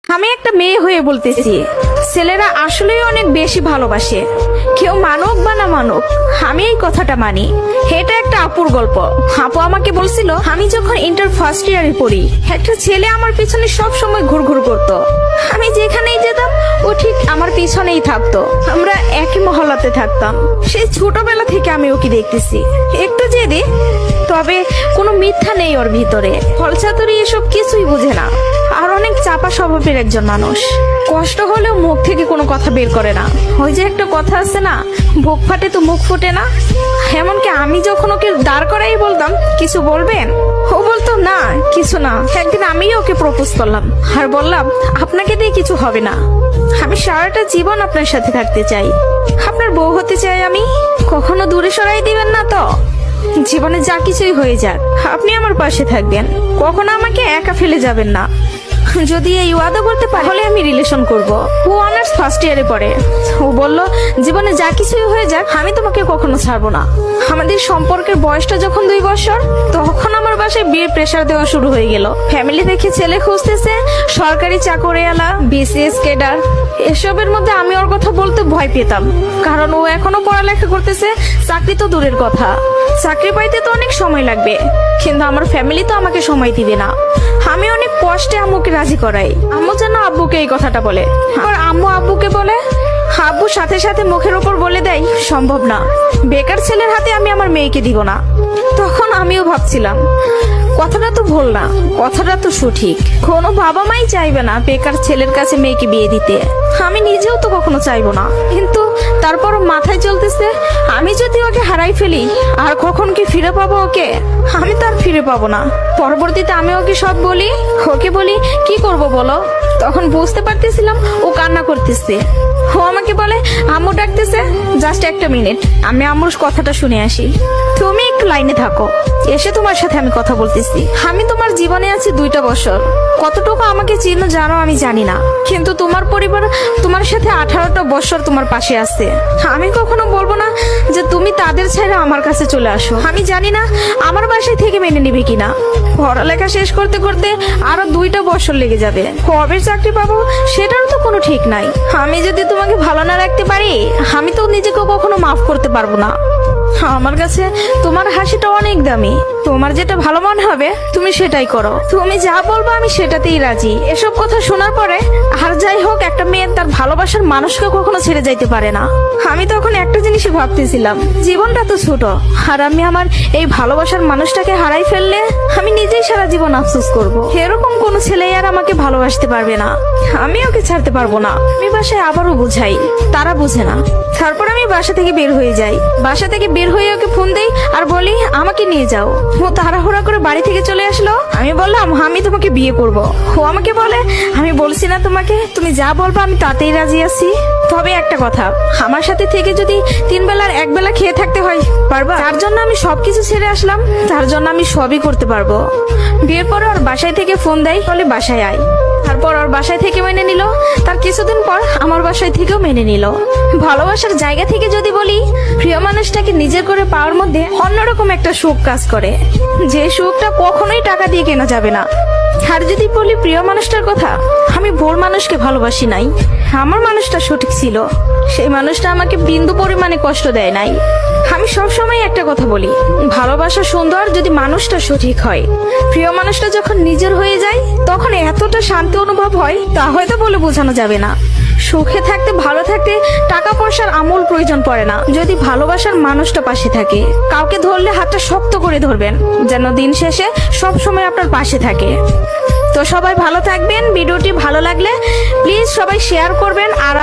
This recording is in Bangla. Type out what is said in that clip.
আমি একটা মেয়ে হয়ে বলতেছি, ছেলেরা আসলেই অনেক বেশি ভালোবাসে। কেউ মানুক বা না মানুক, আমি এই কথাটা মানি। এটা একটা আপুর গল্প। আপু আমাকে বলছিল, আমি যখন ইন্টার ফার্স্ট ইয়ারে পড়ি, একটা ছেলে আমার পিছনে সব সময় ঘুরঘুর করতো। আমি যেখানেই যেতাম ও ঠিক আমার পিছনেই থাকতো। আমরা একই মহল্লাতে থাকতাম। সেই ছোটবেলা থেকে আমি ওকে দেখতেছি। একটু জেদি, তবে কোনো মিথ্যা নেই ওর ভিতরে। ফলচাতুরি এসব কিছুই বুঝে না, আর অনেক চাপা স্বভাবের একজন মানুষ। কষ্ট হলেও মুখ থেকে কোনো কথা বের করে না। ওই যে একটা কথা আছে না, বুক ফাটে তো মুখ ফোটে না। এমনকি আমি যখন ওকে দাঁড় করাই বলতাম, কিছু বলবেন, ও বলতো না কিছু না। একদিন আমিও ওকে প্রপোজ করলাম আর বললাম, আপনাকে দিয়ে কিছু হবে না, আমি সারাটা জীবন আপনার সাথে থাকতে চাই, আপনার বউ হতে চাই আমি। কখনো দূরে সরাই দিবেন না তো? জীবনে যা কিছুই হয়ে যাক, আপনি আমার পাশে থাকবেন, কখনো আমাকে একা ফেলে যাবেন না। যদি এই ওয়াদা করতে পারে তাহলে আমি রিলেশন করব। ও অনার্স ফার্স্ট ইয়ারে পড়ে। ও বলল, জীবনে যা কিছুই হয়ে যাক, আমি তোমাকে কখনো ছাড়বো না। আমাদের সম্পর্কের বয়সটা যখন 2 বছর, তখন আমার বাসায় বিয়ের প্রেসার দেওয়া শুরু হয়ে গেল। ফ্যামিলি দেখে ছেলে খুঁজতেছে, সরকারি চাকরিওয়ালা, বিসিএস ক্যাডার। এসবের মধ্যে আমি ওর কথা বলতে ভয় পেতাম, কারণ ও এখনো পড়ালেখা করতেছে। চাকরি তো দূরের কথা, চাকরি পাইতে তো অনেক সময় লাগবে, কিন্তু আমার ফ্যামিলি তো আমাকে সময় দিবে না। আমি অনেক কষ্টে আম্মুকে রাজি করাই। আম্মু যেন আব্বুকে এই কথাটা বলে, আর আম্মু আব্বুকে বলে। আব্বু সাথে সাথে মুখের উপর বলে দেয়, সম্ভব না, বেকার ছেলের হাতে আমি আমার মেয়েকে দিব না। তখন আমিও ভাবছিলাম, কথাটা তো ভুল না, কথাটা তো সঠিক। কোনো বাবা মাই চাইবে না বেকার ছেলের কাছে মেয়েকে বিয়ে দিতে। আমি নিজেও তো কখনো চাইবো না, কিন্তু তারপর মাথায় চলতেছে, আমি যদি ওকে হারাই ফেলি, আর কখন কি ফিরে পাবো ওকে? আমি তো আর ফিরে পাবো না। পরবর্তীতে আমি ওকে সব বলি, ওকে বলি কি করব বলো। তখন বুঝতে পারতেছিলাম ও কান্না করতেছে। ও আমাকে বলে, আম্মু ডাকতেছে, জাস্ট একটা মিনিট, আমি আম্মুর কথাটা শুনে আসি। তুমি একটু লাইনে থাকো, এসে তোমার সাথে আমি কথা বলতেছি। আমি তোমার জীবনে আছি 2টা বছর, কতটুকু আমাকে চিনো জানো আমি জানি না, কিন্তু তোমার পরিবার তোমার সাথে 18টা বছর তোমার পাশে আছে। আমি কখনো বলবো না যে তুমি তাদের ছেড়ে আমার কাছে চলে আসো। আমি জানি না আমার বাসায় থেকে মেনে নিবে কিনা। পড়ালেখা শেষ করতে করতে আরো 2টা বছর লেগে যাবে, কবে চাকরি পাবো সেটারও তো কোনো ঠিক নাই। আমি যদি তোমাকে ভালো না রাখতে পারি, আমি তো নিজেকে কখনো মাফ করতে পারবো না। আমার কাছে তোমার হাসিটা অনেক দামি। তোমার যেটা ভালো মনে হবে তুমি সেটাই করো। তুমি যা বলবো আমি সেটাতেই রাজি। এসব কথা শোনার পরে, আর যাই হোক, একটা মেয়ে তার ভালোবাসার মানুষকে কখনো ছেড়ে যাইতে পারে না। আমি তখন একটা জিনিসই ভাবতেছিলাম, জীবনটা তো ছোট, আর আমি আমার এই ভালোবাসার মানুষটাকে হারাই ফেললে আমি নিজেই সারা জীবন আফসোস করব। এরকম কোনো ছেলে আর আমাকে ভালোবাসতে পারবে না, আমি ওকে ছাড়তে পারবো না। আমি বাসায় আবারও বুঝাই, তারা বুঝে না। তারপর আমি বাসা থেকে বের হয়ে যাই। বাসা থেকে বের হয়ে ওকে ফোন দেই আর বলি, আমাকে নিয়ে যাও। ও তাড়াহুড়া করে বাড়ি থেকে চলে আসলো। আমি বললাম, আমি তোমাকে বিয়ে করব। ও আমাকে বলে, আমি বলছি না তোমাকে, তুমি যা বলবো আমি তাতেই রাজি আছি। তবে একটা কথা, আমার সাথে থেকে যদি 3 বেলার 1 বেলা খেয়ে থাকতে হয়, পারবা? তার জন্য আমি সবকিছু ছেড়ে আসলাম, তার জন্য আমি সবই করতে পারবো। বিয়ের পরে ওর বাসায় থেকে ফোন দেয়, বলে বাসায় আয়। তারপর ওর বাসায় থেকে মেনে নিল। তার কিছুদিন পর আমার বাসায় থেকেও মেনে নিল। ভালোবাসার জায়গা থেকে যদি বলি, প্রিয় মানুষটাকে নিজের করে পাওয়ার মধ্যে অন্যরকম একটা সুখ কাজ করে, যে সুখটা কখনোই টাকা দিয়ে কেনা যাবে না। আর যদি বলি প্রিয় মানুষটার কথা, আমি ভুল মানুষকে ভালোবাসি নাই, আমার মানুষটা সঠিক ছিল। সেই মানুষটা আমাকে বিন্দু পরিমাণে কষ্ট দেয় নাই। আমি সবসময় একটা কথা বলি, ভালোবাসা সুন্দর যদি মানুষটা সঠিক হয়। প্রিয় মানুষটা যখন নিজের হয়ে যায়, তখন এতটা শান্তি অনুভব হয়, তা হয়তো বলে বোঝানো যাবে না। সুখে থাকতে, ভালো থাকতে টাকা পয়সার আমূল প্রয়োজন পড়ে না, যদি ভালোবাসার মানুষটা পাশে থাকে। কাউকে ধরলে হাতটা শক্ত করে ধরবেন, যেন দিন শেষে সব সময় আপনার পাশে থাকে। তো সবাই ভালো থাকবেন। ভিডিওটি ভালো লাগলে প্লিজ সবাই শেয়ার করবেন। আর